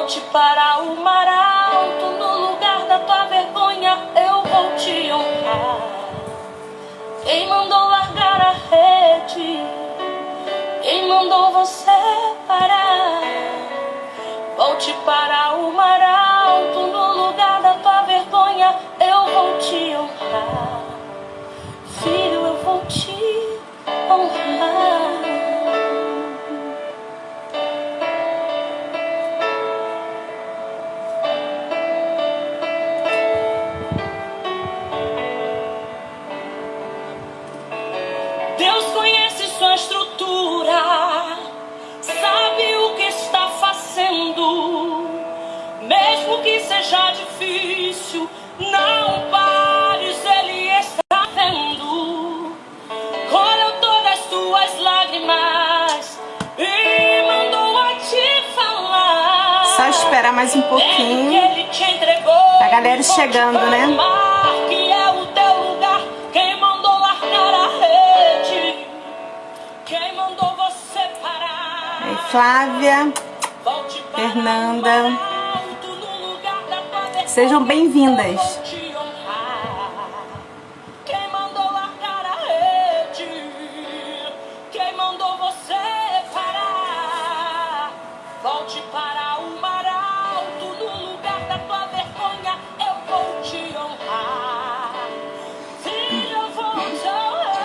Volte para o mar alto, no lugar da tua vergonha eu vou te honrar. Quem mandou largar a rede? Quem mandou você parar? Volte para o mar alto, no lugar da tua vergonha eu vou te honrar. Filho, eu vou te honrar. Deus conhece sua estrutura, sabe o que está fazendo. Mesmo que seja difícil, não pares, Ele está vendo. Colheu todas as tuas lágrimas e mandou a te falar. Só esperar mais um pouquinho. Ele te entregou, a galera chegando, né? Que é o teu lugar. Quem mandou largar a rede? Quem mandou você parar? Aí, Flávia, Volte para Fernanda, o alto, no lugar da tua vergonha. sejam bem-vindas. Eu vou te honrar. Quem mandou largar a rede? Quem mandou você parar? Volte para o mar alto, no lugar da tua vergonha eu vou te honrar. Filho, eu vou te honrar.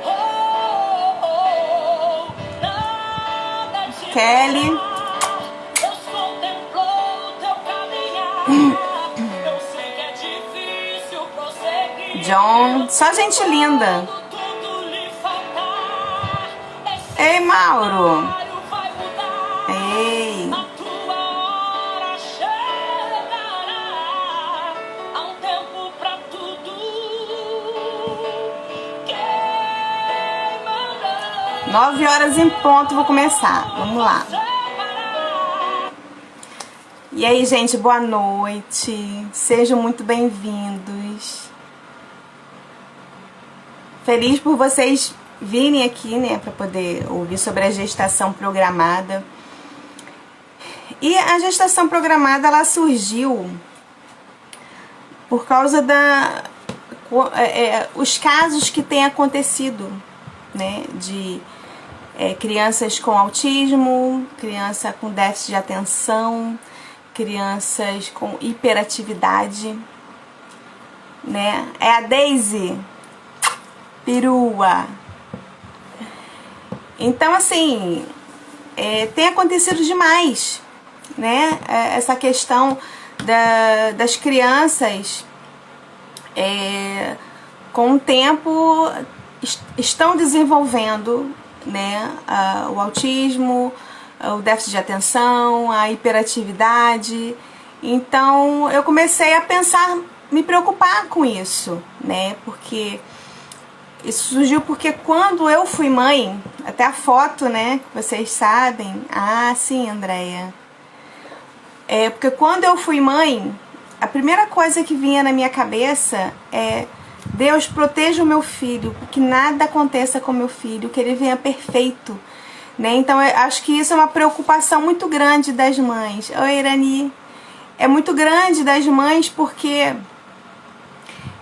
Oh, oh, oh. Nada te Kelly. Deus contemplou teu caminhar. Eu sei que é difícil prosseguir. John, só gente linda. Quando tudo lhe faltar, esse Ei, Mauro. cenário vai mudar. Ei. A tua hora chegará. Há um tempo pra tudo. Quem mandou 9 horas em ponto, vou começar. Vamos lá. separar? E aí, gente, boa noite. Sejam muito bem-vindos. Feliz por vocês virem aqui, né, para poder ouvir sobre a gestação programada. E a gestação programada, ela surgiu por causa os casos que têm acontecido, né, de crianças com autismo, criança com déficit de atenção, crianças com hiperatividade, né? É a Daisy, perua. Então, assim, tem acontecido demais, né? Essa questão das crianças, com o tempo, estão desenvolvendo, né, o autismo, o déficit de atenção, a hiperatividade. Então eu comecei a pensar, me preocupar com isso, né? Porque isso surgiu porque quando eu fui mãe, até a foto, né, que vocês sabem. Ah, sim, Andréia. Porque quando eu fui mãe, a primeira coisa que vinha na minha cabeça é: Deus, proteja o meu filho, que nada aconteça com meu filho, que ele venha perfeito, né? Então eu acho que isso é uma preocupação muito grande das mães. Oi, Irani. É muito grande das mães porque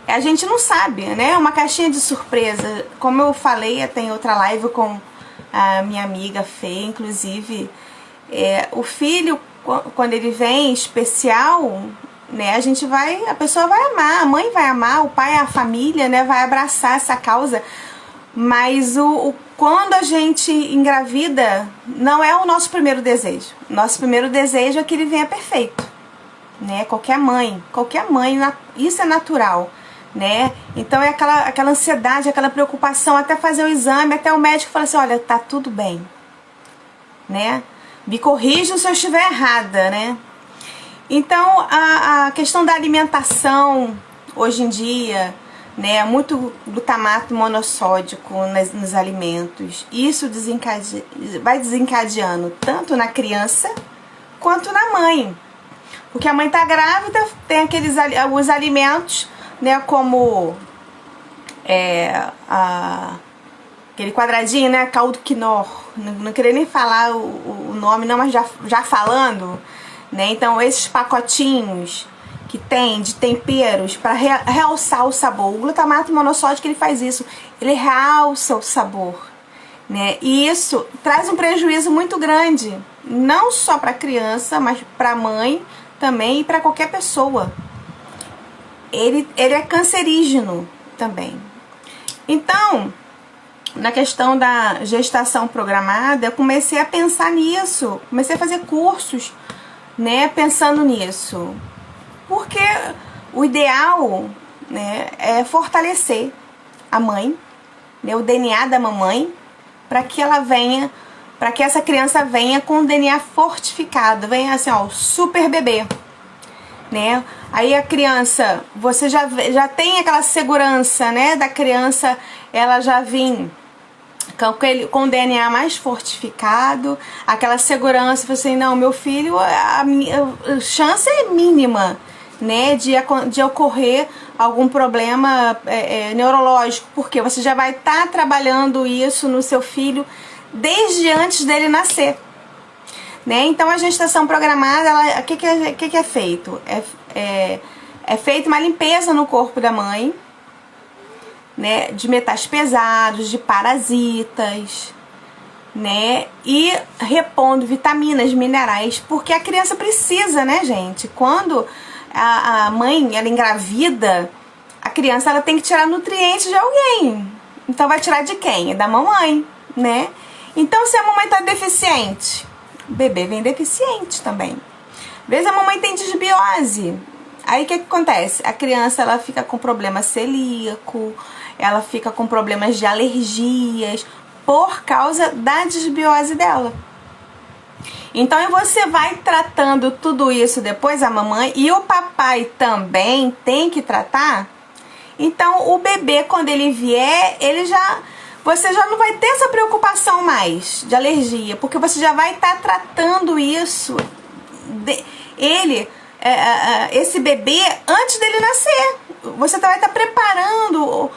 a gente não sabe, né? É uma caixinha de surpresa. Como eu falei até em outra live com a minha amiga Fê, inclusive, o filho, quando ele vem especial, né, a pessoa vai amar, a mãe vai amar, o pai, a família, né, vai abraçar essa causa. Mas quando a gente engravida, não é o nosso primeiro desejo. Nosso primeiro desejo é que ele venha perfeito, né? Qualquer mãe, isso é natural, né? Então é aquela ansiedade, aquela preocupação, até fazer o exame, até o médico falar assim: olha, tá tudo bem, né? Me corrijam se eu estiver errada, né? Então a questão da alimentação hoje em dia, né, muito glutamato monossódico nos alimentos. Isso vai desencadeando tanto na criança quanto na mãe. Porque a mãe tá grávida, tem os alimentos, né, como aquele quadradinho, né? Caldo-quinor. Não queria nem falar o nome, não, mas já falando, né? Então, esses pacotinhos que tem de temperos para realçar o sabor. O glutamato monossódico, ele faz isso. Ele realça o sabor, né? E isso traz um prejuízo muito grande, não só para a criança, mas para a mãe também e para qualquer pessoa. Ele é cancerígeno também. Então, na questão da gestação programada, eu comecei a pensar nisso, comecei a fazer cursos, né, pensando nisso, porque o ideal, né, é fortalecer a mãe, né, o DNA da mamãe, para que ela venha, para que essa criança venha com o DNA fortificado, venha assim, ó, super bebê, né? Aí a criança, você já tem aquela segurança, né, da criança, ela já vem com o DNA mais fortificado, aquela segurança, você assim, não, meu filho, a chance é mínima, né, de ocorrer algum problema neurológico, porque você já vai estar trabalhando isso no seu filho desde antes dele nascer, né? Então a gestação programada, o que é feito? É feita uma limpeza no corpo da mãe, né, de metais pesados, de parasitas, né, e repondo vitaminas, minerais, porque a criança precisa, né, gente? Quando a mãe, ela engravida, a criança, ela tem que tirar nutrientes de alguém. Então vai tirar de quem? É da mamãe, né? Então se a mamãe tá deficiente, o bebê vem deficiente também. Às vezes a mamãe tem desbiose. Aí o que acontece? A criança, ela fica com problema celíaco, ela fica com problemas de alergias por causa da desbiose dela. Então você vai tratando tudo isso depois, a mamãe e o papai também tem que tratar. Então o bebê, quando ele vier, você já não vai ter essa preocupação mais de alergia, porque você já vai estar tratando isso, esse bebê, antes dele nascer. Você vai estar preparando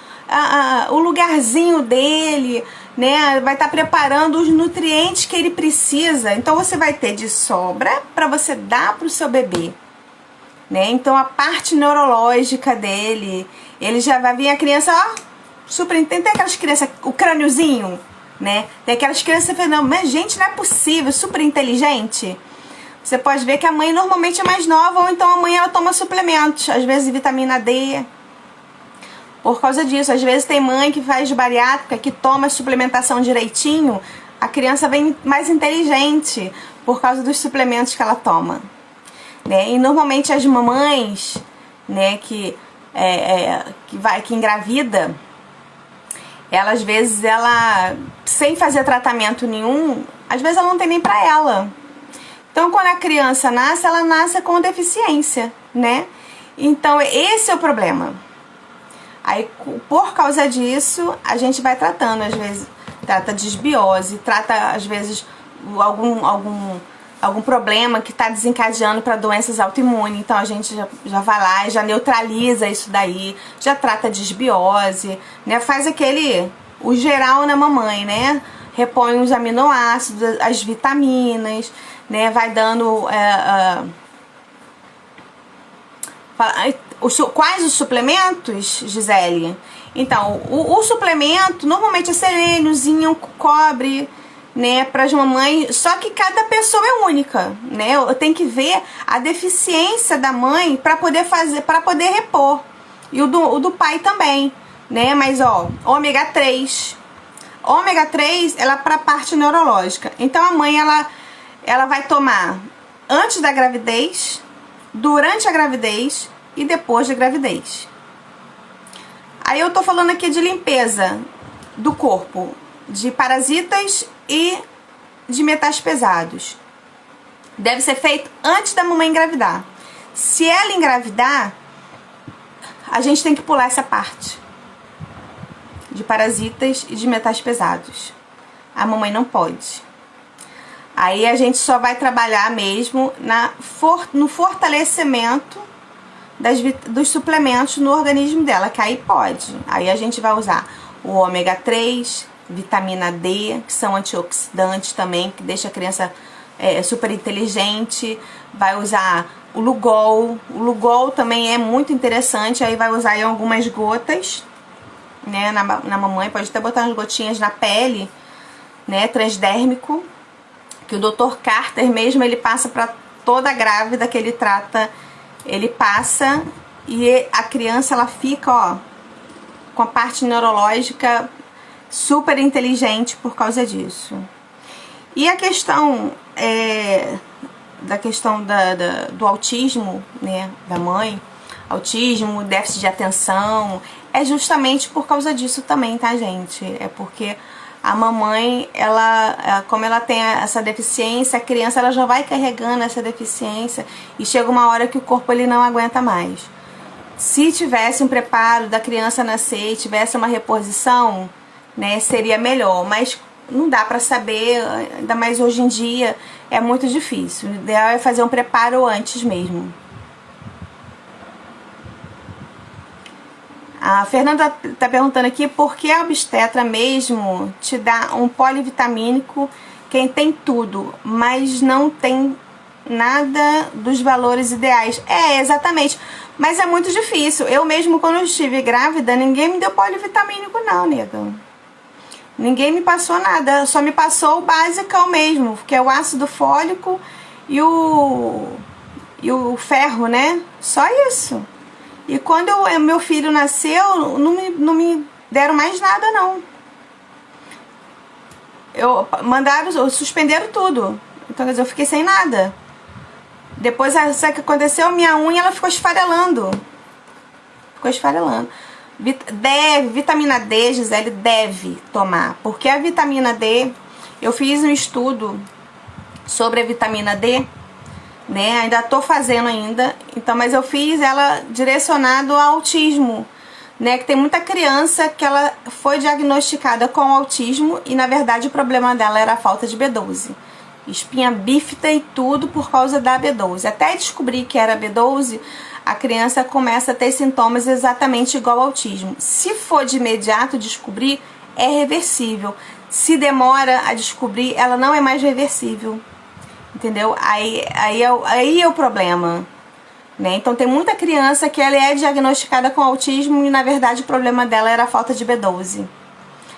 o lugarzinho dele, né? Vai estar preparando os nutrientes que ele precisa. Então você vai ter de sobra para você dar para o seu bebê, né? Então a parte neurológica dele, ele já vai vir, a criança, ó, super. Tem aquelas crianças, o crâniozinho, né? Tem aquelas crianças que falam, mas gente, não é possível, super inteligente. Você pode ver que a mãe normalmente é mais nova, ou então a mãe, ela toma suplementos, às vezes vitamina D. Por causa disso, às vezes tem mãe que faz bariátrica, que toma suplementação direitinho, a criança vem mais inteligente por causa dos suplementos que ela toma, né? E normalmente as mamães, né, que engravida, ela às vezes, sem fazer tratamento nenhum, às vezes ela não tem nem pra ela. Então quando a criança nasce, ela nasce com deficiência, né? Então esse é o problema. Aí, por causa disso, a gente vai tratando, às vezes, trata desbiose, trata, às vezes, algum problema que está desencadeando para doenças autoimunes. Então, a gente já vai lá e já neutraliza isso daí, já trata desbiose, né? Faz o geral na mamãe, né? Repõe os aminoácidos, as vitaminas, né? Vai dando... Quais os suplementos, Gisele? Então, o suplemento normalmente é selênio, zinco, cobre, né, para as mamães, só que cada pessoa é única, né? Eu tenho que ver a deficiência da mãe para poder repor. E o do pai também, né? Mas ó, ômega 3. Ômega 3, ela é para a parte neurológica. Então a mãe, ela vai tomar antes da gravidez, durante a gravidez e depois da gravidez. Aí eu tô falando aqui de limpeza do corpo, de parasitas e de metais pesados. Deve ser feito antes da mamãe engravidar. Se ela engravidar, a gente tem que pular essa parte de parasitas e de metais pesados. A mamãe não pode. Aí a gente só vai trabalhar mesmo no fortalecimento dos suplementos no organismo dela, que aí pode. Aí a gente vai usar o ômega 3, vitamina D, que são antioxidantes também, que deixa a criança super inteligente. Vai usar o Lugol. O Lugol também é muito interessante, aí vai usar em algumas gotas, né, na mamãe. Pode até botar umas gotinhas na pele, né, transdérmico, que o Dr. Carter mesmo, ele passa para toda grávida que ele trata, ele passa, e a criança, ela fica, ó, com a parte neurológica super inteligente por causa disso. E a questão do autismo, né, da mãe, autismo, déficit de atenção, é justamente por causa disso também, tá, gente? É porque a mamãe, como ela tem essa deficiência, a criança, ela já vai carregando essa deficiência e chega uma hora que o corpo, ele não aguenta mais. Se tivesse um preparo da criança nascer e tivesse uma reposição, né, seria melhor, mas não dá pra saber, ainda mais hoje em dia, é muito difícil. O ideal é fazer um preparo antes mesmo. A Fernanda tá perguntando aqui por que a obstetra mesmo te dá um polivitamínico, quem tem tudo, mas não tem nada dos valores ideais. Exatamente. Mas é muito difícil. Eu mesmo, quando eu estive grávida, ninguém me deu polivitamínico não, nega. Ninguém me passou nada. Só me passou o basicão mesmo, que é o ácido fólico e o ferro, né? Só isso. E quando meu filho nasceu, não me deram mais nada, não. Suspenderam tudo. Então, quer dizer, eu fiquei sem nada. Depois, sabe o que aconteceu? Minha unha, ela ficou esfarelando. Vitamina D, Gisele, deve tomar. Porque a vitamina D, eu fiz um estudo sobre a vitamina D, né? Ainda tô fazendo ainda. Então, mas eu fiz ela direcionado ao autismo, né? Que tem muita criança que ela foi diagnosticada com autismo e, na verdade, o problema dela era a falta de B12. Espinha bífida e tudo por causa da B12. Até descobrir que era B12, a criança começa a ter sintomas exatamente igual ao autismo. Se for de imediato descobrir, é reversível. Se demora a descobrir, ela não é mais reversível. Entendeu? Aí é o problema, né? Então tem muita criança que ela é diagnosticada com autismo e na verdade o problema dela era a falta de B12.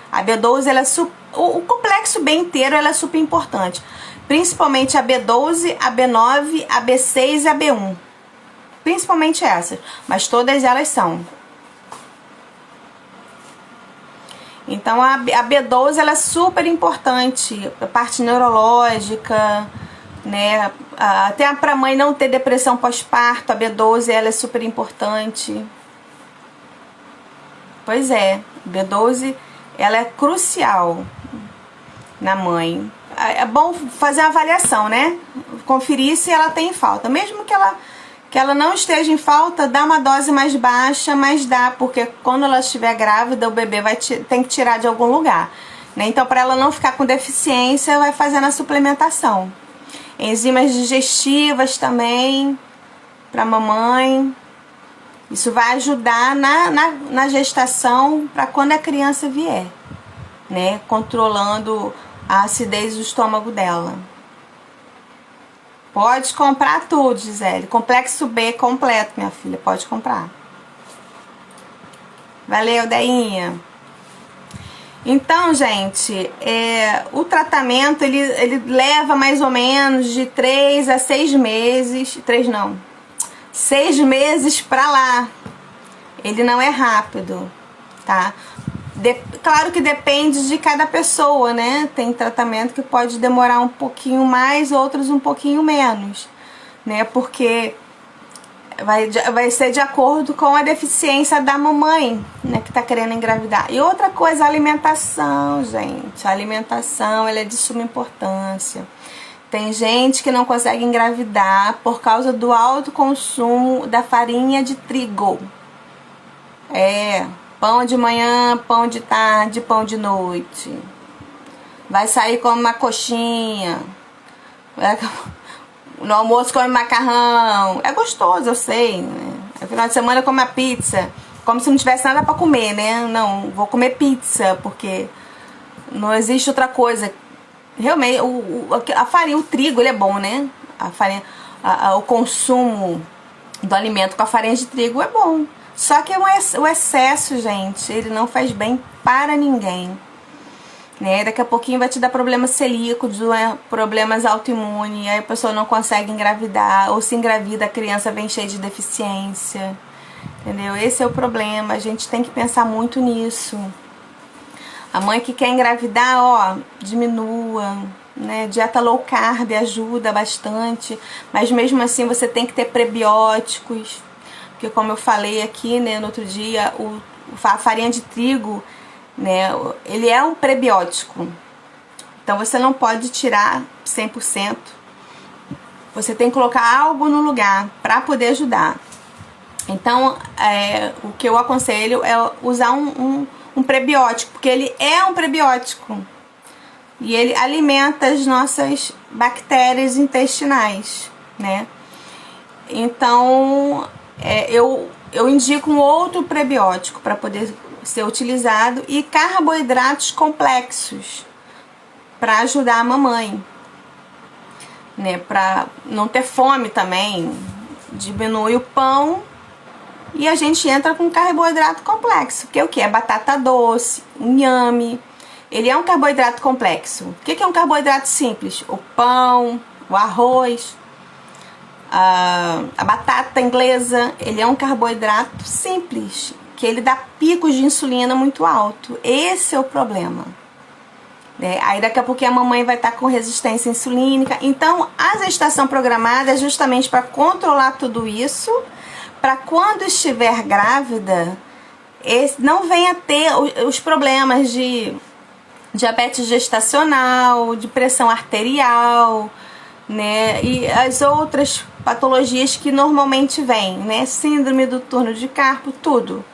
A B12, o complexo B inteiro, ela é super importante. Principalmente a B12, a B9, a B6 e a B1. Principalmente essas, mas todas elas são. Então a B12, ela é super importante, a parte neurológica, né? Até para a mãe não ter depressão pós-parto, a B12 ela é super importante. Pois é, B12 ela é crucial na mãe. É bom fazer uma avaliação, né? Conferir se ela tem falta. Mesmo que ela não esteja em falta, dá uma dose mais baixa, mas dá, porque quando ela estiver grávida, o bebê tem que tirar de algum lugar, né? Então, para ela não ficar com deficiência, vai fazendo a suplementação. Enzimas digestivas também, para mamãe. Isso vai ajudar na gestação para quando a criança vier, né? Controlando a acidez do estômago dela. Pode comprar tudo, Gisele. Complexo B completo, minha filha. Pode comprar. Valeu, Deinha. Então, gente, o tratamento, ele leva mais ou menos de 3 a 6 meses. 6 meses pra lá. Ele não é rápido, tá? Claro que depende de cada pessoa, né? Tem tratamento que pode demorar um pouquinho mais, outros um pouquinho menos, né? Porque vai ser de acordo com a deficiência da mamãe, né? Que tá querendo engravidar. E outra coisa, a alimentação, gente. A alimentação, ela é de suma importância. Tem gente que não consegue engravidar por causa do alto consumo da farinha de trigo. Pão de manhã, pão de tarde, pão de noite. Vai sair come uma coxinha. No almoço come macarrão. É gostoso, eu sei, né? No final de semana come a pizza. Como se não tivesse nada pra comer, né? Não, vou comer pizza, porque Não existe outra coisa. Realmente, a farinha, o trigo, ele é bom, né? A farinha, o consumo do alimento com a farinha de trigo é bom. Só que o excesso, gente, ele não faz bem para ninguém. Né? Daqui a pouquinho vai te dar problemas celíacos, problemas autoimunes, aí a pessoa não consegue engravidar, ou se engravida, a criança vem cheia de deficiência. Entendeu? Esse é o problema, a gente tem que pensar muito nisso. A mãe que quer engravidar, ó, diminua, né? Dieta low carb ajuda bastante, mas mesmo assim você tem que ter prebióticos, porque como eu falei aqui, né, no outro dia, a farinha de trigo, né, ele é um prebiótico, então você não pode tirar 100%, você tem que colocar algo no lugar para poder ajudar. Então, o que eu aconselho é usar um prebiótico, porque ele é um prebiótico e ele alimenta as nossas bactérias intestinais, né? Então, eu indico um outro prebiótico para poder ser utilizado, e carboidratos complexos para ajudar a mamãe, né? Para não ter fome também, diminui o pão. E a gente entra com carboidrato complexo, que é o que? É batata doce, inhame. Ele é um carboidrato complexo. O que é um carboidrato simples? O pão, o arroz, a batata inglesa. Ele é um carboidrato simples, que ele dá picos de insulina muito alto. Esse é o problema. Aí daqui a pouco a mamãe vai estar com resistência insulínica. Então a gestação programada é justamente para controlar tudo isso, para quando estiver grávida, não venha ter os problemas de diabetes gestacional, de pressão arterial, né? E as outras patologias que normalmente vêm, né? Síndrome do túnel de Carpo, tudo.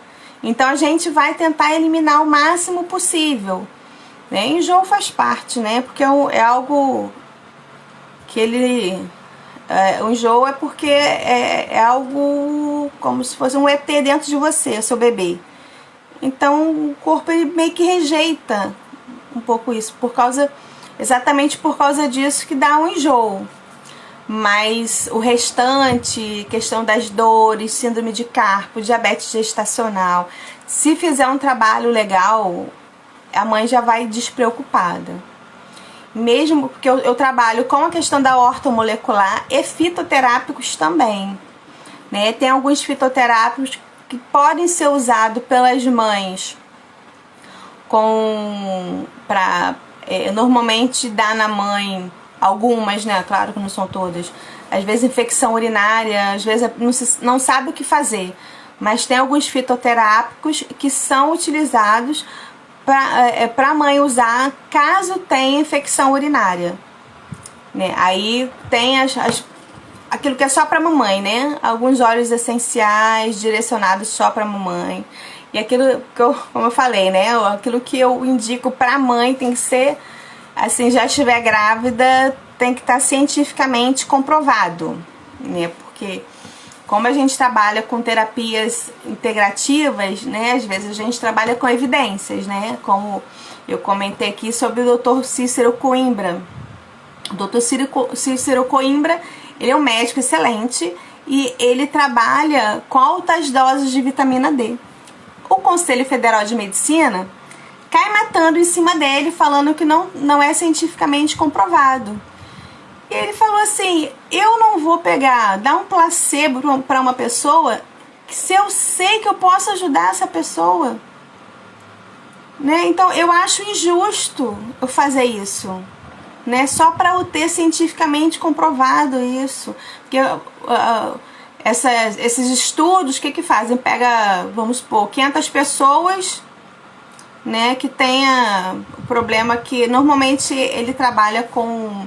Então a gente vai tentar eliminar o máximo possível, né? Enjoo faz parte, né? Porque é algo que ele... o enjoo é porque é algo como se fosse um ET dentro de você, seu bebê. Então o corpo ele meio que rejeita um pouco isso, exatamente por causa disso que dá um enjoo. Mas o restante, questão das dores, síndrome de Carpo, diabetes gestacional, se fizer um trabalho legal, a mãe já vai despreocupada. Mesmo porque eu trabalho com a questão da ortomolecular e fitoterápicos também, né? Tem alguns fitoterápicos que podem ser usados pelas mães para normalmente dá na mãe algumas, né? Claro que não são todas. Às vezes infecção urinária, às vezes não sabe o que fazer, mas tem alguns fitoterápicos que são utilizados para a mãe usar caso tenha infecção urinária, né? Aí tem aquilo que é só para mamãe, né? Alguns óleos essenciais direcionados só para mamãe. E aquilo que como eu falei, né? Aquilo que eu indico para mãe tem que ser, assim, já estiver grávida, tem que estar cientificamente comprovado, né? Porque como a gente trabalha com terapias integrativas, né, às vezes a gente trabalha com evidências, né, como eu comentei aqui sobre o Dr. Cícero Coimbra. O Dr. Cícero Coimbra, ele é um médico excelente e ele trabalha com altas doses de vitamina D. O Conselho Federal de Medicina cai matando em cima dele, falando que não é cientificamente comprovado. E ele falou assim, eu não vou dar um placebo para uma pessoa se eu sei que eu posso ajudar essa pessoa, né? Então eu acho injusto eu fazer isso, né? Só para eu ter cientificamente comprovado isso. Porque esses estudos, o que fazem? Pega, vamos supor, 500 pessoas, né, que tenha o problema que normalmente ele trabalha com...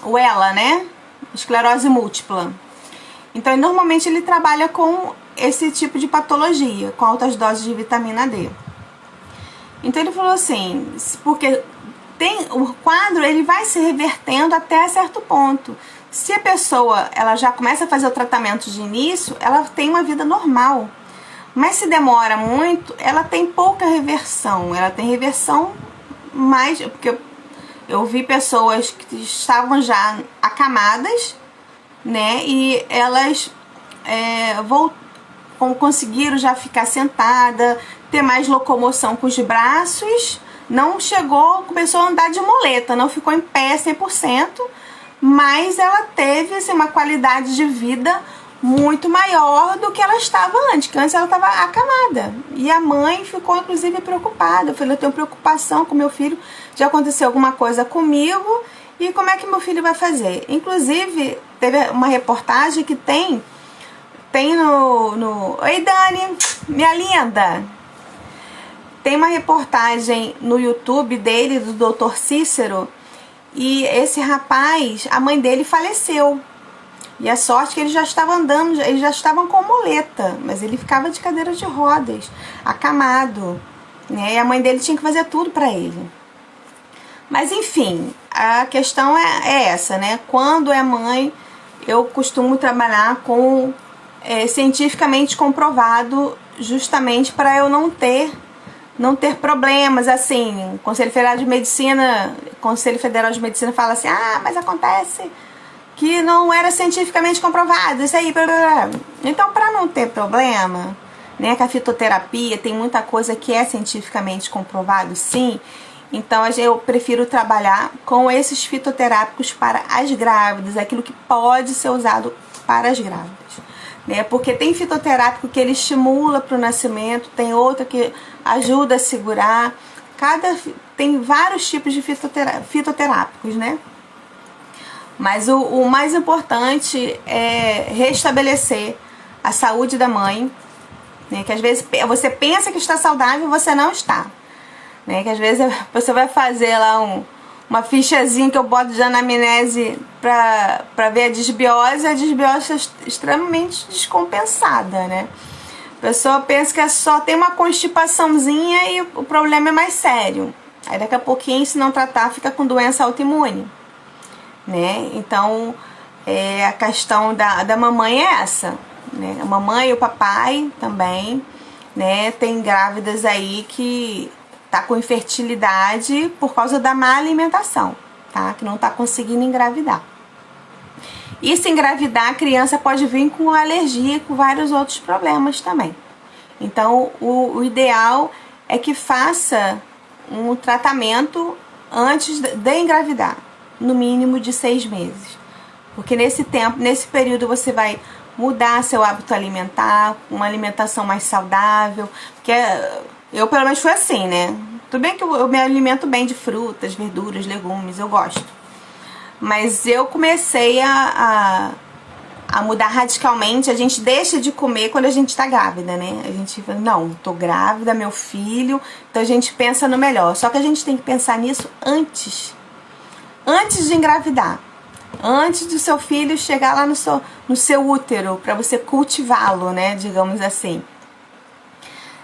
o ELA, né? Esclerose múltipla. Então, normalmente ele trabalha com esse tipo de patologia, com altas doses de vitamina D. Então ele falou assim, porque o quadro ele vai se revertendo até certo ponto. Se a pessoa ela já começa a fazer o tratamento de início, ela tem uma vida normal. Mas se demora muito, ela tem pouca reversão. Ela tem reversão mais... Porque eu vi pessoas que estavam já acamadas, né? E elas conseguiram já ficar sentada, ter mais locomoção com os braços. Não chegou, começou a andar de muleta, não ficou em pé 100%, mas ela teve assim, uma qualidade de vida muito maior do que ela estava antes, que antes ela estava acamada. E a mãe ficou inclusive preocupada. Eu falei, eu tenho preocupação com meu filho, já aconteceu alguma coisa comigo, e como é que meu filho vai fazer? Inclusive, teve uma reportagem que tem no... Oi, Dani, minha linda! Tem uma reportagem no YouTube dele, do Dr. Cícero, e esse rapaz, a mãe dele faleceu. E a sorte é que ele já estava andando, eles já estavam com muleta, mas ele ficava de cadeira de rodas, acamado, né? E a mãe dele tinha que fazer tudo para ele. Mas enfim, a questão é essa, né? Quando é mãe, eu costumo trabalhar com cientificamente comprovado, justamente para eu não ter problemas, assim. O Conselho Federal de Medicina fala assim, mas acontece que não era cientificamente comprovado, isso aí, blá, blá, blá. Então, para não ter problema, né, que a fitoterapia tem muita coisa que é cientificamente comprovado, sim, então eu prefiro trabalhar com esses fitoterápicos para as grávidas, aquilo que pode ser usado para as grávidas, né, porque tem fitoterápico que ele estimula para o nascimento, tem outro que ajuda a segurar, tem vários tipos de fitoterápicos, né? Mas o mais importante é restabelecer a saúde da mãe, né? Que às vezes você pensa que está saudável e você não está, né? Que às vezes você vai fazer lá uma fichazinha que eu boto de anamnese para ver a desbiose está extremamente descompensada, né? A pessoa pensa que só tem uma constipaçãozinha e o problema é mais sério. Aí daqui a pouquinho, se não tratar, fica com doença autoimune, né? Então, a questão da mamãe é essa, né? A mamãe e o papai também, né? Tem grávidas aí que tá com infertilidade por causa da má alimentação, tá? Que não tá conseguindo engravidar. E se engravidar, a criança pode vir com alergia e com vários outros problemas também. Então, o ideal é que faça um tratamento antes de engravidar, no mínimo de 6 meses. Porque nesse período você vai mudar seu hábito alimentar, uma alimentação mais saudável. Porque eu, pelo menos, fui assim, né? Tudo bem que eu me alimento bem de frutas, verduras, legumes, eu gosto. Mas eu comecei a mudar radicalmente. A gente deixa de comer quando a gente tá grávida, né? A gente fala, não, tô grávida, meu filho. Então a gente pensa no melhor. Só que a gente tem que pensar nisso antes de engravidar. Antes do seu filho chegar lá no seu útero, para você cultivá-lo, né? Digamos assim.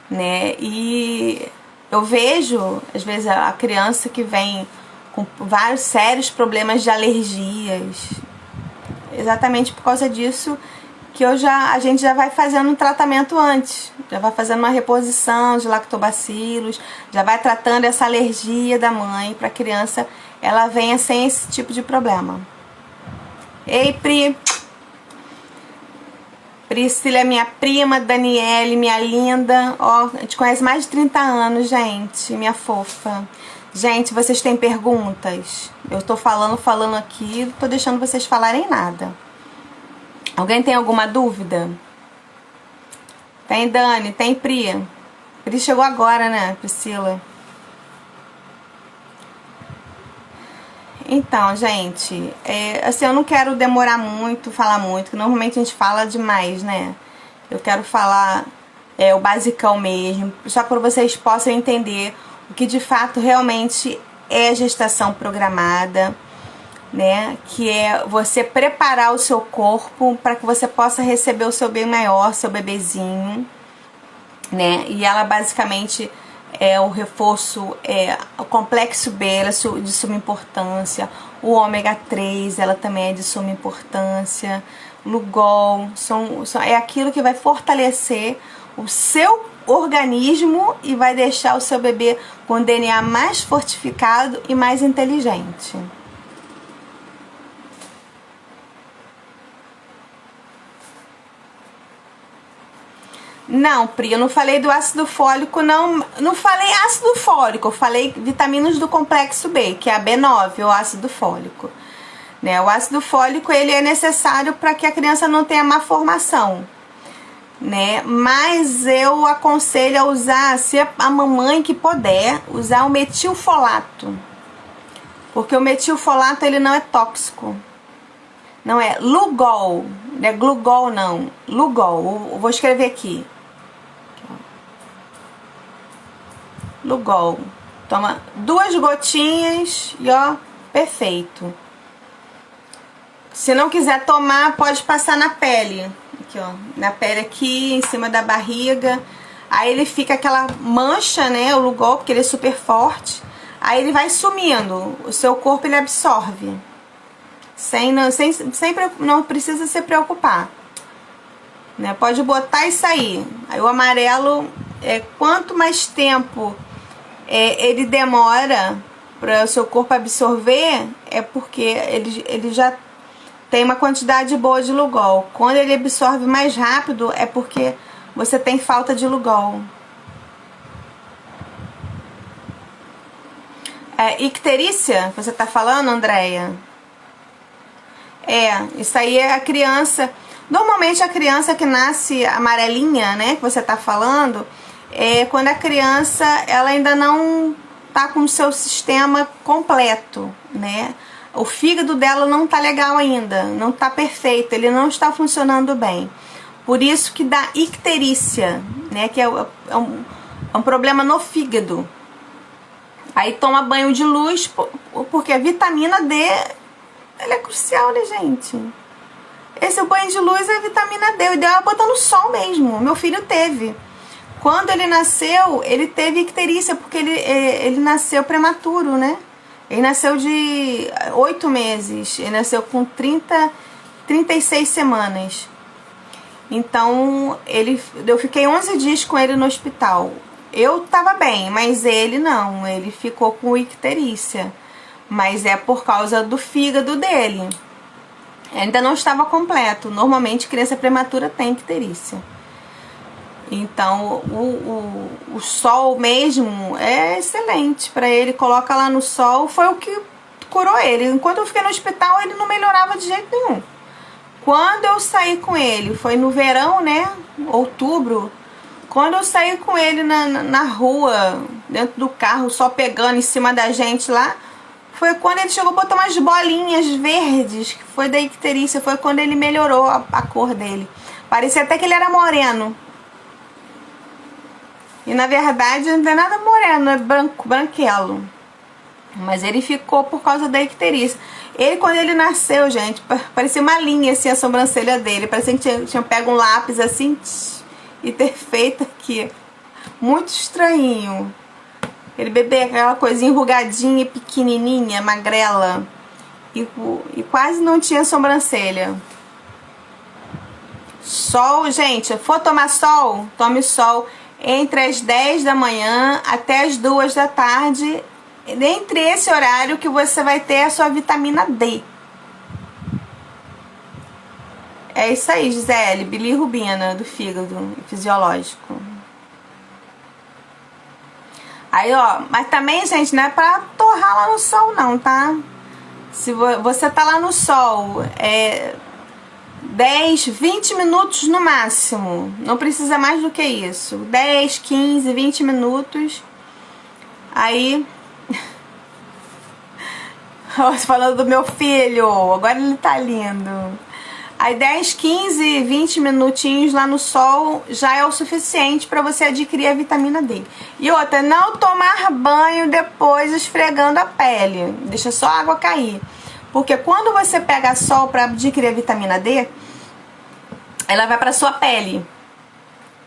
Né? E eu vejo, às vezes, a criança que vem com vários sérios problemas de alergias. Exatamente por causa disso que a gente já vai fazendo um tratamento antes. Já vai fazendo uma reposição de lactobacilos, já vai tratando essa alergia da mãe para a criança ela venha sem esse tipo de problema. Ei, Pri! Priscila é minha prima, Daniele, minha linda. Ó, a gente conhece mais de 30 anos, gente. Minha fofa. Gente, vocês têm perguntas? Eu tô falando aqui, não tô deixando vocês falarem nada. Alguém tem alguma dúvida? Tem, Dani? Tem, Pri? Pri chegou agora, né, Priscila? Então, gente, assim, eu não quero demorar muito, falar muito, que normalmente a gente fala demais, né? Eu quero falar o basicão mesmo, só para vocês possam entender o que de fato realmente é gestação programada, né? Que é você preparar o seu corpo para que você possa receber o seu bem maior, seu bebezinho, né? E ela basicamente o reforço, o complexo B, ela é de suma importância, o ômega 3, ela também é de suma importância, Lugol, é aquilo que vai fortalecer o seu organismo e vai deixar o seu bebê com DNA mais fortificado e mais inteligente. Não, Pri, eu não falei do ácido fólico, não falei ácido fólico, eu falei vitaminas do complexo B, que é a B9, o ácido fólico. Né? O ácido fólico, ele é necessário para que a criança não tenha má formação, né? Mas eu aconselho a usar, se a mamãe que puder, usar o metilfolato, porque o metilfolato, ele não é tóxico. Não é Lugol, não é Glugol não, Lugol, eu vou escrever aqui. Lugol. Toma 2 gotinhas e ó, perfeito. Se não quiser tomar, pode passar na pele. Aqui, ó, na pele aqui, em cima da barriga. Aí ele fica aquela mancha, né, o Lugol, porque ele é super forte. Aí ele vai sumindo, o seu corpo ele absorve. Não precisa se preocupar. Né? Pode botar e sair. Aí o amarelo, quanto mais tempo ele demora para o seu corpo absorver, é porque ele já tem uma quantidade boa de Lugol. Quando ele absorve mais rápido, é porque você tem falta de Lugol. Icterícia, você tá falando, Andréia? Isso aí é a criança. Normalmente a criança que nasce amarelinha, né, que você tá falando, quando a criança ela ainda não tá com o seu sistema completo, né? O fígado dela não tá legal ainda, não tá perfeito, ele não está funcionando bem. Por isso que dá icterícia, né, que é um problema no fígado. Aí toma banho de luz, porque a vitamina D, ela é crucial, né, gente? Esse banho de luz é vitamina D, o ideal é botar no sol mesmo. Meu filho teve. Quando ele nasceu, ele teve icterícia, porque ele nasceu prematuro, né? Ele nasceu de 8 meses, ele nasceu com 36 semanas. Então, eu fiquei 11 dias com ele no hospital. Eu tava bem, mas ele não, ele ficou com icterícia. Mas é por causa do fígado dele. Ainda não estava completo. Normalmente, criança prematura tem icterícia. Então, o sol mesmo é excelente para ele. Coloca lá no sol, foi o que curou ele. Enquanto eu fiquei no hospital, ele não melhorava de jeito nenhum. Quando eu saí com ele, foi no verão, né? Outubro. Quando eu saí com ele na rua, dentro do carro, só pegando em cima da gente lá, foi quando ele chegou a botar umas bolinhas verdes, que foi da icterícia, foi quando ele melhorou a cor dele. Parecia até que ele era moreno. E na verdade não é nada moreno, é branquelo. Mas ele ficou por causa da icterícia. Ele, quando ele nasceu, gente, parecia uma linha assim a sobrancelha dele. Parecia que tinha pego um lápis assim e ter feito aqui. Muito estranho. Ele bebê, aquela coisinha enrugadinha, pequenininha, magrela. E quase não tinha sobrancelha. Sol, gente, for tomar sol, tome sol entre as 10 da manhã até as 2 da tarde. Entre esse horário que você vai ter a sua vitamina D. É isso aí, Gisele. Bilirrubina do fígado fisiológico. Aí, ó, mas também, gente, não é pra torrar lá no sol, não, tá? Se você tá lá no sol, 10, 20 minutos no máximo. Não precisa mais do que isso. 10, 15, 20 minutos. Aí... falando do meu filho, agora ele tá lindo. Aí 10, 15, 20 minutinhos lá no sol já é o suficiente para você adquirir a vitamina D. E outra, não tomar banho depois esfregando a pele. Deixa só a água cair. Porque quando você pega sol para adquirir a vitamina D, ela vai para sua pele,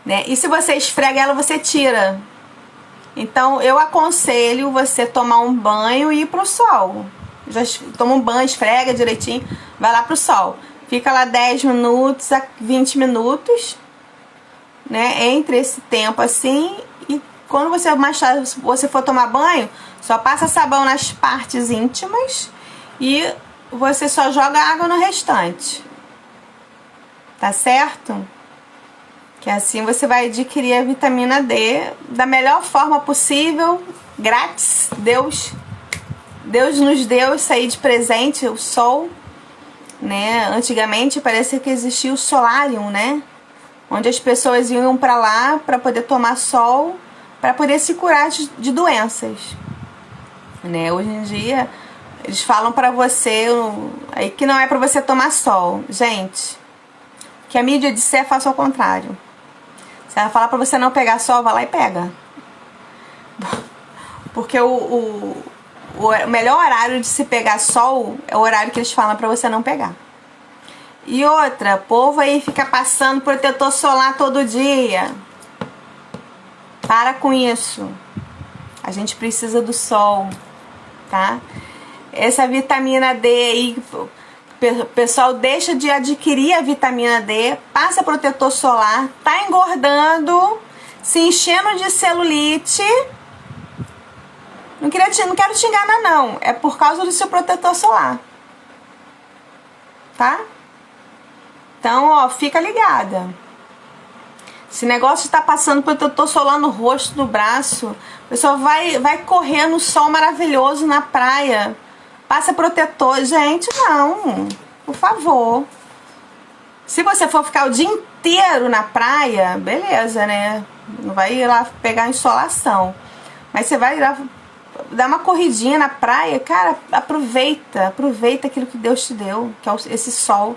né? E se você esfrega ela, você tira. Então eu aconselho você tomar um banho e ir pro sol. Já toma um banho, esfrega direitinho, vai lá pro sol. Fica lá 10 minutos a 20 minutos, né, entre esse tempo assim, e quando você mais tarde você for tomar banho, só passa sabão nas partes íntimas e você só joga água no restante. Tá certo? Que assim você vai adquirir a vitamina D da melhor forma possível, grátis. Deus nos deu isso aí de presente, o sol, né? Antigamente parece que existia o solarium, né? Onde as pessoas iam para lá para poder tomar sol, para poder se curar de doenças, né? Hoje em dia eles falam para você aí que não é para você tomar sol, gente. Que a mídia disser, faça ao contrário. Se ela falar pra você não pegar sol, vai lá e pega. Porque o melhor horário de se pegar sol é o horário que eles falam pra você não pegar. E outra, povo aí fica passando protetor solar todo dia. Para com isso. A gente precisa do sol, tá? Essa vitamina D aí, o pessoal deixa de adquirir a vitamina D, passa protetor solar, tá engordando, se enchendo de celulite. Não quero te enganar não, é por causa do seu protetor solar, tá? Então, ó, fica ligada. Esse negócio de tá passando protetor solar no rosto, no braço, o pessoal vai correr no sol maravilhoso na praia. Passa protetor. Gente, não. Por favor. Se você for ficar o dia inteiro na praia, beleza, né? Não vai ir lá pegar insolação. Mas você vai ir lá dar uma corridinha na praia, cara, aproveita aquilo que Deus te deu, que é esse sol.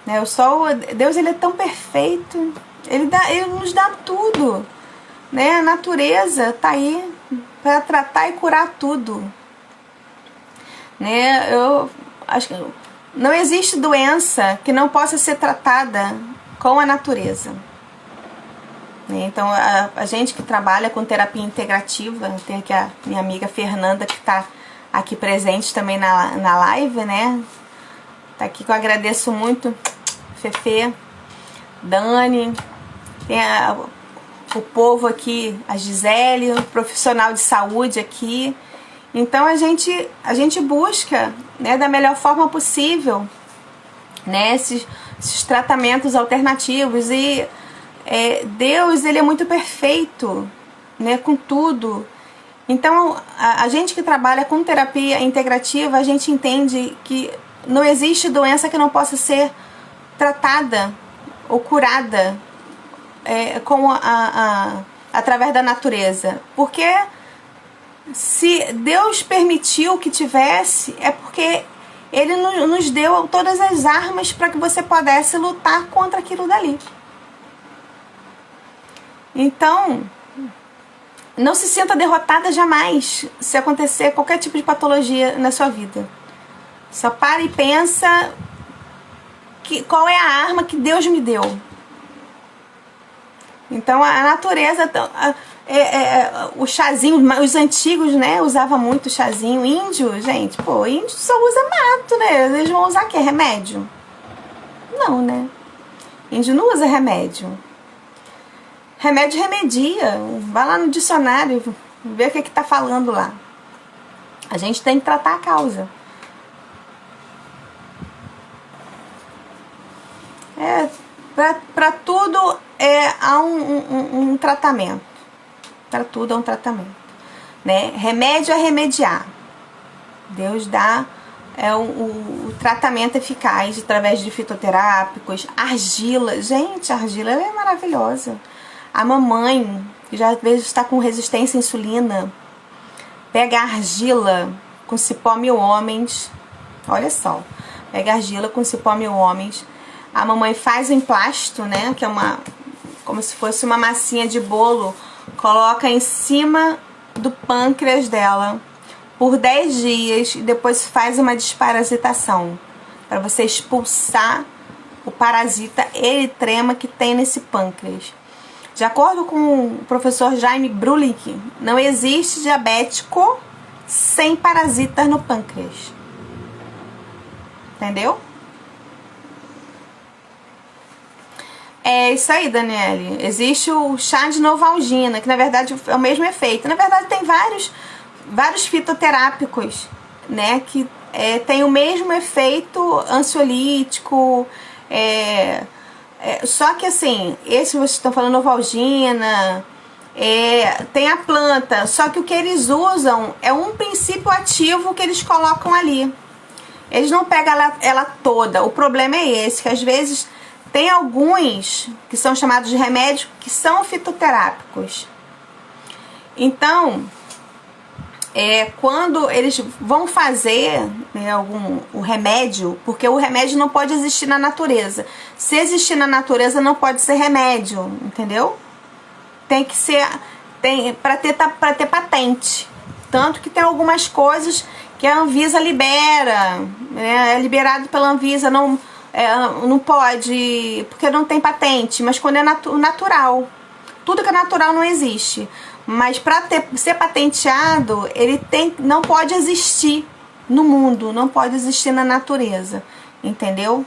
Né? O sol, Deus, ele é tão perfeito. Ele nos dá tudo. Né? A natureza tá aí para tratar e curar tudo, né? Eu acho que não existe doença que não possa ser tratada com a natureza, né? Então a gente que trabalha com terapia integrativa, tem aqui a minha amiga Fernanda que está aqui presente também na live, né? Tá aqui que eu agradeço muito, Fefe, Dani, tem o povo aqui, a Gisele, o profissional de saúde aqui. Então a gente busca, né, da melhor forma possível, né, esses tratamentos alternativos. E Deus, ele é muito perfeito, né, com tudo. Então a gente que trabalha com terapia integrativa, a gente entende que não existe doença que não possa ser tratada ou curada através da natureza. Porque se Deus permitiu que tivesse, é porque Ele nos deu todas as armas para que você pudesse lutar contra aquilo dali. Então, não se sinta derrotada jamais se acontecer qualquer tipo de patologia na sua vida. Só para e pensa qual é a arma que Deus me deu. Então a natureza, o chazinho, os antigos, né, usavam muito chazinho. Índio, gente, pô, índio só usa mato, né? Eles vão usar o quê? Remédio? Não, né? Índio não usa remédio. Remédio remedia. Vai lá no dicionário, vê o que tá falando lá. A gente tem que tratar a causa. Para tudo há um tratamento. Para tudo há um tratamento, né? Remédio é remediar. Deus dá o tratamento eficaz através de fitoterápicos, argila. Gente, a argila ela é maravilhosa. A mamãe, que já às vezes está com resistência à insulina, pega a argila com cipó 1000 homens. Olha só, pega a argila com cipó 1000 homens. A mamãe faz o emplasto, né? Que é como se fosse uma massinha de bolo. Coloca em cima do pâncreas dela por 10 dias. E depois faz uma desparasitação. Para você expulsar o parasita eritrema que tem nesse pâncreas. De acordo com o professor Jaime Brulich, não existe diabético sem parasitas no pâncreas. Entendeu? É isso aí, Daniele. Existe o chá de Novalgina, que na verdade é o mesmo efeito. Na verdade tem vários fitoterápicos, né, que tem o mesmo efeito ansiolítico, só que assim, esse vocês estão falando Novalgina, tem a planta, só que o que eles usam é um princípio ativo que eles colocam ali. Eles não pegam ela toda. O problema é esse, que às vezes tem alguns que são chamados de remédios que são fitoterápicos. Então, quando eles vão fazer, né, o remédio, porque o remédio não pode existir na natureza. Se existir na natureza, não pode ser remédio, entendeu? Tem que ser para ter patente. Tanto que tem algumas coisas que a Anvisa libera, né, é liberado pela Anvisa, não pode, porque não tem patente, mas quando é natural. Tudo que é natural não existe. Mas para ser patenteado, não pode existir no mundo, não pode existir na natureza, entendeu?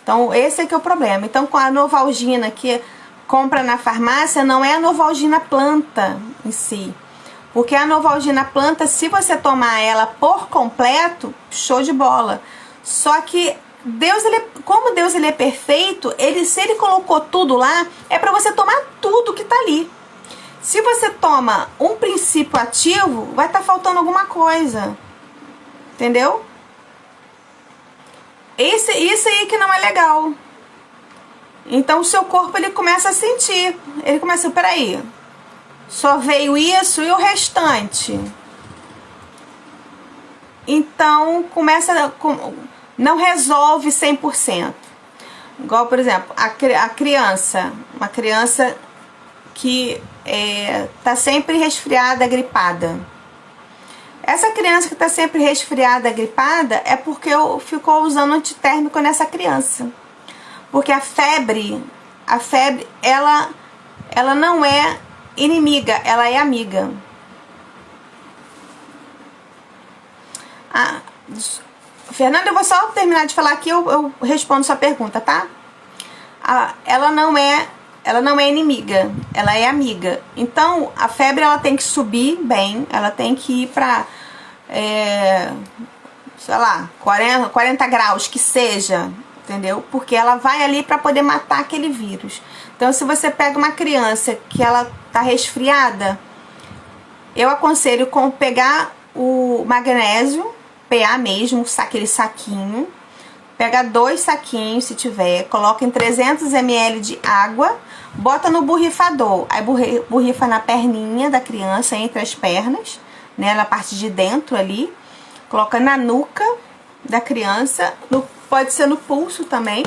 Então esse é que é o problema. Então com a Novalgina que compra na farmácia, não é a Novalgina planta em si. Porque a Novalgina planta, se você tomar ela por completo, show de bola. Só que como Deus é perfeito, se ele colocou tudo lá, é para você tomar tudo que tá ali. Se você toma um princípio ativo, vai estar faltando alguma coisa. Entendeu? Isso aí que não é legal. Então o seu corpo ele começa a sentir. Ele começa, peraí, só veio isso e o restante. Então não resolve 100%. Igual, por exemplo, a criança, uma criança que tá sempre resfriada, gripada. Essa criança que tá sempre resfriada, gripada, é porque eu ficou usando antitérmico nessa criança. Porque a febre, ela não é inimiga, ela é amiga. Fernanda, eu vou só terminar de falar aqui, eu respondo sua pergunta, tá? Ela não é inimiga, ela é amiga. Então, a febre ela tem que subir bem, ela tem que ir pra, sei lá, 40 graus, que seja, entendeu? Porque ela vai ali pra poder matar aquele vírus. Então, se você pega uma criança que ela tá resfriada, eu aconselho pegar o magnésio, PA mesmo, aquele saquinho. Pega 2 saquinhos, se tiver, coloca em 300 ml de água, bota no borrifador. Aí borrifa na perninha da criança, entre as pernas, né, na parte de dentro ali. Coloca na nuca da criança, pode ser no pulso também.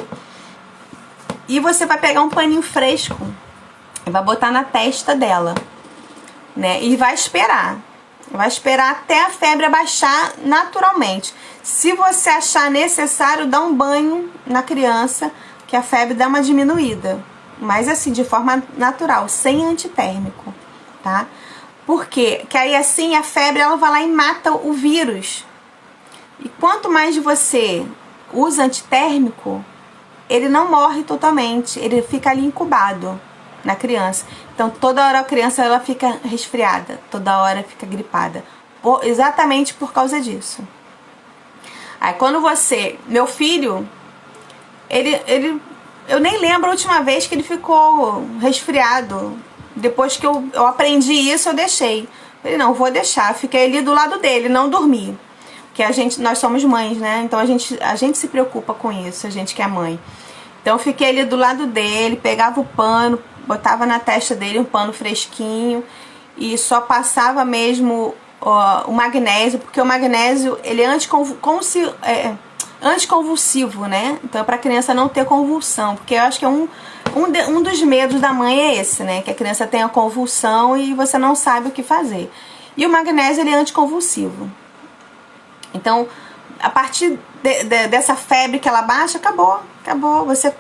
E você vai pegar um paninho fresco e vai botar na testa dela, né? E vai esperar. Vai esperar até a febre abaixar naturalmente. Se você achar necessário, dá um banho na criança, que a febre dá uma diminuída. Mas assim, de forma natural, sem antitérmico, tá? Por quê? Que aí assim a febre ela vai lá e mata o vírus. E quanto mais você usa antitérmico, ele não morre totalmente, ele fica ali incubado na criança. Então toda hora a criança ela fica resfriada, toda hora fica gripada, exatamente por causa disso. Aí quando meu filho, eu nem lembro a última vez que ele ficou resfriado. Depois que eu aprendi isso, eu deixei. Falei, não, vou deixar. Fiquei ali do lado dele, não dormi. Porque nós somos mães, né? Então a gente se preocupa com isso, a gente que é mãe. Então eu fiquei ali do lado dele, pegava o pano, botava na testa dele um pano fresquinho e só passava mesmo o magnésio, porque o magnésio ele é anticonvulsivo, né? Então é pra criança não ter convulsão, porque eu acho que um dos medos da mãe é esse, né? Que a criança tenha convulsão e você não sabe o que fazer. E o magnésio ele é anticonvulsivo. Então, a partir dessa febre que ela baixa, acabou. Você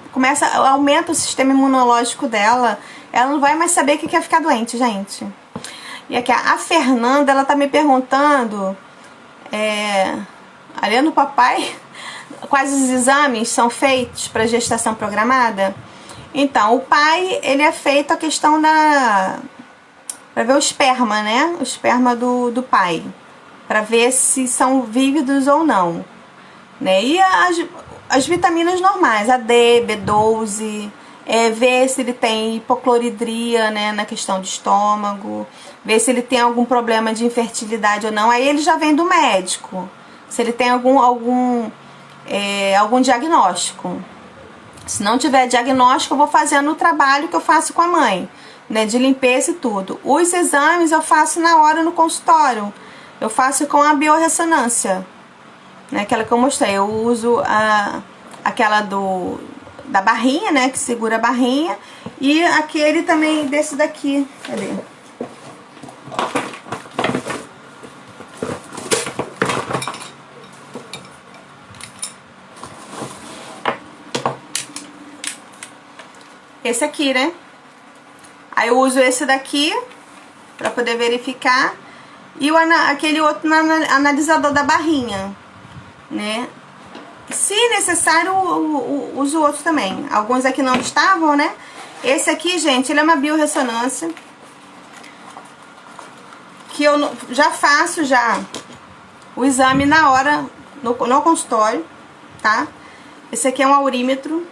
aumenta o sistema imunológico dela, ela não vai mais saber o que é ficar doente, gente. E aqui a Fernanda, ela tá me perguntando, ali no papai, quais os exames são feitos para gestação programada? Então, o pai, ele é feito a questão da... pra ver o esperma, né? O esperma do pai. Pra ver se são vívidos ou não, né? E as vitaminas normais, a D, B12, ver se ele tem hipocloridria, né? Na questão do estômago, ver se ele tem algum problema de infertilidade ou não. Aí ele já vem do médico, se ele tem algum diagnóstico. Se não tiver diagnóstico, eu vou fazendo o trabalho que eu faço com a mãe, né, de limpeza e tudo. Os exames eu faço na hora no consultório. Eu faço com a biorressonância, né, aquela que eu mostrei. Eu uso aquela da barrinha, né, que segura a barrinha, e aquele também desse daqui. Cadê? Esse aqui, né? Aí eu uso esse daqui pra poder verificar. E aquele outro analisador da barrinha, né? Se necessário, uso o outro também. Alguns aqui não estavam, né? Esse aqui, gente, ele é uma biorressonância. Que eu já faço o exame na hora, no consultório, tá? Esse aqui é um aurímetro,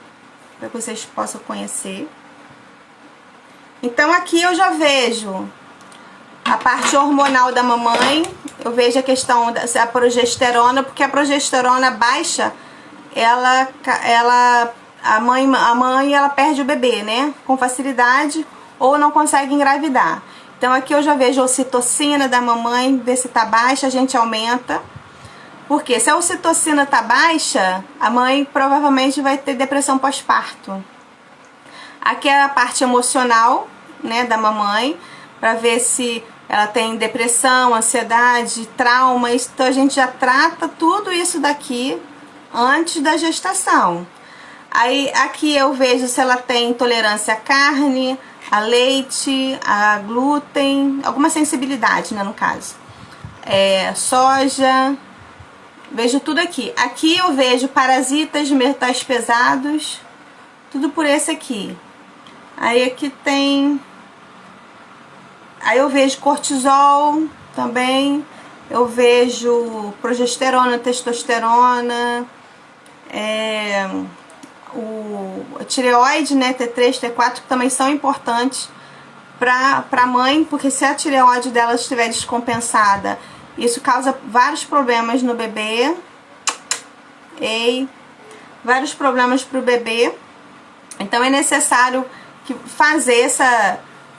para que vocês possam conhecer. Então aqui eu já vejo a parte hormonal da mamãe, eu vejo a questão da progesterona, porque a progesterona baixa, a mãe ela perde o bebê, né, com facilidade, ou não consegue engravidar. Então aqui eu já vejo a ocitocina da mamãe, ver se tá baixa, a gente aumenta. Porque se a ocitocina tá baixa, a mãe provavelmente vai ter depressão pós-parto. Aqui é a parte emocional, né, da mamãe, para ver se ela tem depressão, ansiedade, trauma. Então a gente já trata tudo isso daqui antes da gestação. Aí aqui eu vejo se ela tem intolerância à carne, a leite, a glúten, alguma sensibilidade, né, no caso. Soja... Vejo tudo aqui. Aqui eu vejo parasitas, metais pesados, tudo por esse aqui. Aí aqui tem... Aí eu vejo cortisol também. Eu vejo progesterona, testosterona. A tireoide, né, T3, T4, que também são importantes para a mãe, porque se a tireoide dela estiver descompensada, isso causa vários problemas no bebê. Vários problemas para o bebê. Então é necessário fazer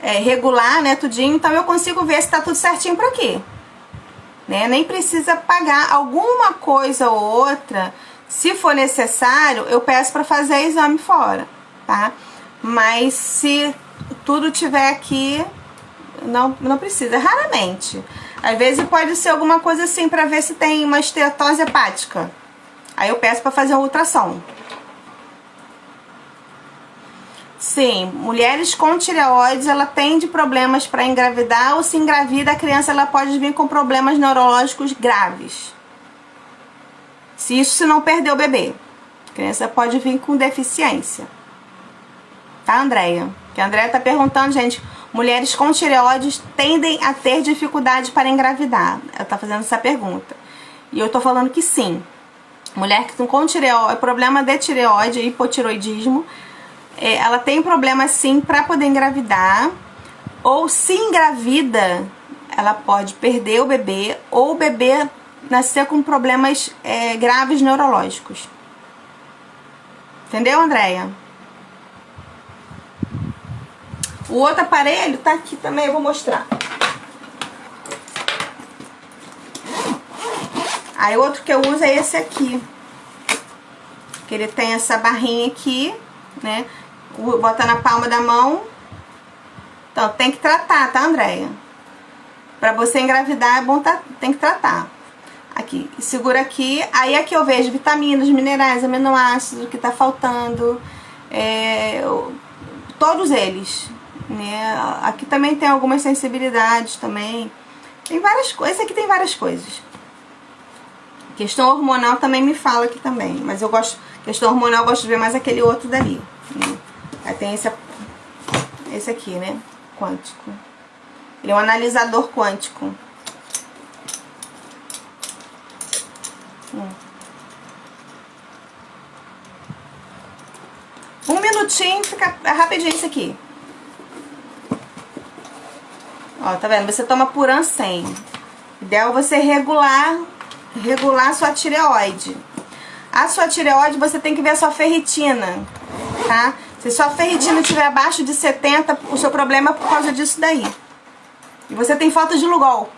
regular, né, tudinho. Então eu consigo ver se tá tudo certinho por aqui, né? Nem precisa pagar alguma coisa ou outra. Se for necessário, eu peço para fazer exame fora, tá? Mas se tudo tiver aqui, não precisa, raramente. Às vezes pode ser alguma coisa assim para ver se tem uma esteatose hepática. Aí eu peço para fazer um ultrassom. Sim, mulheres com tireoides, ela tem de problemas para engravidar, ou se engravida a criança, ela pode vir com problemas neurológicos graves. Se não perder o bebê. A criança pode vir com deficiência. Tá, Andréia? Que a Andréia tá perguntando, gente, mulheres com tireoides tendem a ter dificuldade para engravidar. Ela tá fazendo essa pergunta. E eu tô falando que sim. Mulher que com tireoide, problema de tireoide, hipotiroidismo, ela tem problema sim para poder engravidar. Ou se engravida, ela pode perder o bebê, ou o bebê nascer com problemas graves neurológicos. Entendeu, Andréia? O outro aparelho tá aqui também, eu vou mostrar. Aí o outro que eu uso é esse aqui. Que ele tem essa barrinha aqui, né? Bota na palma da mão. Então tem que tratar, tá, Andréia? Pra você engravidar é bom, tem que tratar. Aqui, segura aqui. Aí aqui eu vejo vitaminas, minerais, aminoácidos, o que tá faltando. Todos eles, né? Aqui também tem algumas sensibilidades também. Tem várias coisas. Esse aqui tem várias coisas. Questão hormonal também me fala aqui também. Mas eu gosto... Questão hormonal eu gosto de ver mais aquele outro dali, né? Aí tem esse aqui, né? Quântico. Ele é um analisador quântico. Um minutinho, fica rapidinho isso aqui. Ó, tá vendo? Você toma Puran 100. O ideal é você regular a sua tireoide. A sua tireoide, você tem que ver a sua ferritina, tá? Se sua ferritina estiver abaixo de 70, o seu problema é por causa disso daí. E você tem falta de Lugol.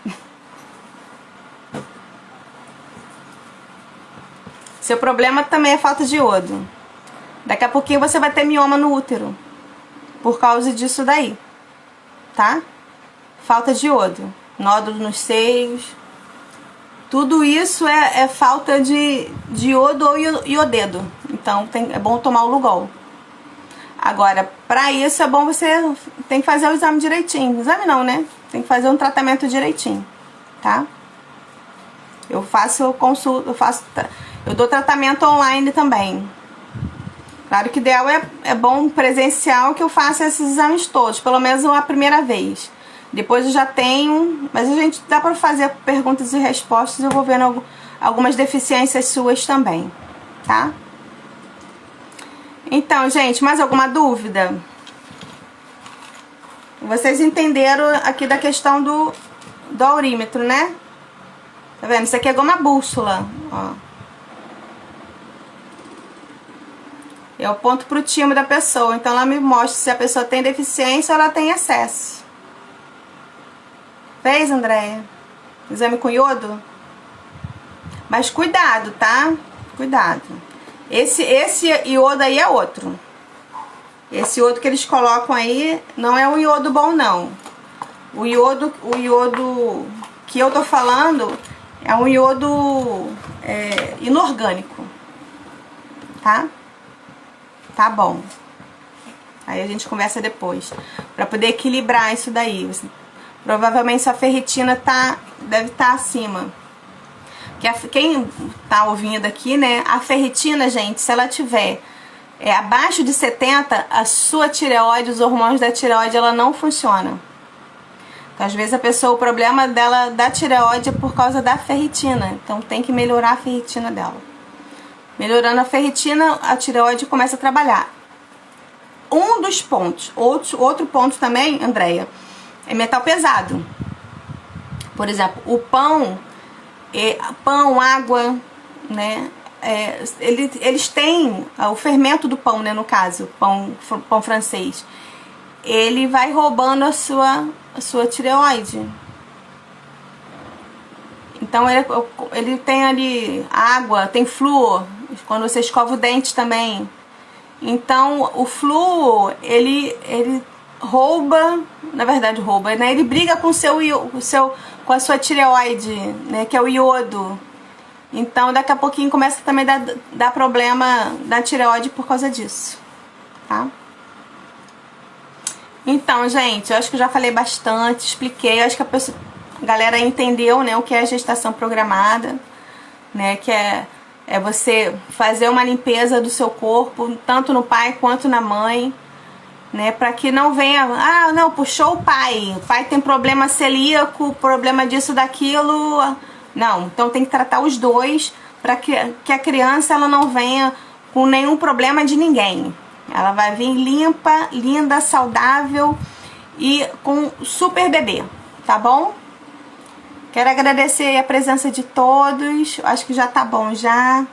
Seu problema também é falta de iodo. Daqui a pouquinho você vai ter mioma no útero. Por causa disso daí. Tá? Falta de iodo. Nódulo nos seios. Tudo isso é falta de iodo ou iodedo. Então é bom tomar o Lugol. Agora, pra isso é bom você tem que fazer o exame direitinho. Exame não, né? Tem que fazer um tratamento direitinho, tá? Eu dou tratamento online também. Claro que o ideal é bom presencial que eu faça esses exames todos, pelo menos a primeira vez. Depois eu já tenho, mas a gente dá pra fazer perguntas e respostas, eu vou vendo algumas deficiências suas também, tá? Então, gente, mais alguma dúvida? Vocês entenderam aqui da questão do aurímetro, né? Tá vendo? Isso aqui é igual uma bússola, ó. É o ponto pro timo da pessoa. Então ela me mostra se a pessoa tem deficiência ou ela tem excesso. Fez, Andréia? Exame com iodo? Mas cuidado, tá? Cuidado. Esse iodo aí é outro. Esse iodo que eles colocam aí não é um iodo bom, não. O iodo que eu tô falando é um iodo inorgânico. Tá? Tá bom. Aí a gente conversa depois. Pra poder equilibrar isso daí. Provavelmente sua ferritina deve estar acima. Quem tá ouvindo aqui, né? A ferritina, gente, se ela tiver abaixo de 70, a sua tireoide, os hormônios da tireoide, ela não funciona. Então, às vezes o problema dela da tireoide é por causa da ferritina. Então tem que melhorar a ferritina dela. Melhorando a ferritina, a tireoide começa a trabalhar. Um dos pontos, outro ponto também, Andréia, é metal pesado. Por exemplo, o pão, água, né? Eles têm o fermento do pão, né? No caso, pão francês. Ele vai roubando a sua tireoide. Então ele tem ali água, tem flúor, quando você escova o dente também. Então o flúor, ele rouba, na verdade rouba, né? Ele briga com com a sua tireoide, né? Que é o iodo. Então daqui a pouquinho começa também a dar problema da tireoide por causa disso, tá? Então, gente, eu acho que eu já falei bastante, expliquei, eu acho que a galera entendeu, né, o que é gestação programada, né, que é você fazer uma limpeza do seu corpo, tanto no pai quanto na mãe, né, para que não venha, não, puxou o pai tem problema celíaco, problema disso, daquilo, não, então tem que tratar os dois, para que a criança ela não venha com nenhum problema de ninguém. Ela vai vir limpa, linda, saudável e com super bebê, tá bom? Quero agradecer a presença de todos, acho que já tá bom já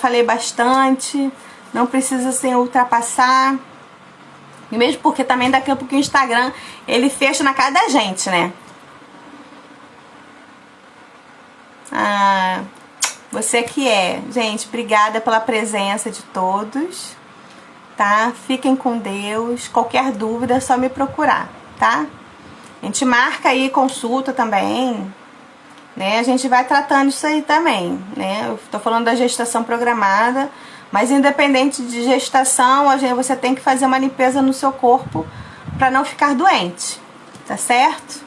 falei bastante, não precisa se ultrapassar, e mesmo porque também daqui a pouco o Instagram, ele fecha na cara da gente, né? Você que gente, obrigada pela presença de todos, tá? Fiquem com Deus, qualquer dúvida é só me procurar, tá? A gente marca aí consulta também, né? A gente vai tratando isso aí também, né? Eu tô falando da gestação programada, mas independente de gestação, você tem que fazer uma limpeza no seu corpo para não ficar doente, tá certo?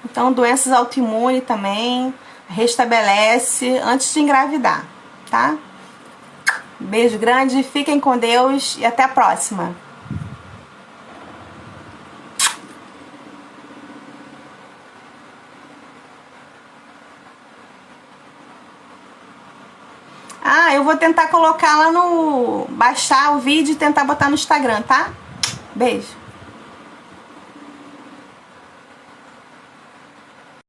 Então, doenças autoimunes também, restabelece antes de engravidar, tá? Beijo grande, fiquem com Deus e até a próxima. Ah, eu vou tentar colocar lá no... baixar o vídeo e tentar botar no Instagram, tá? Beijo.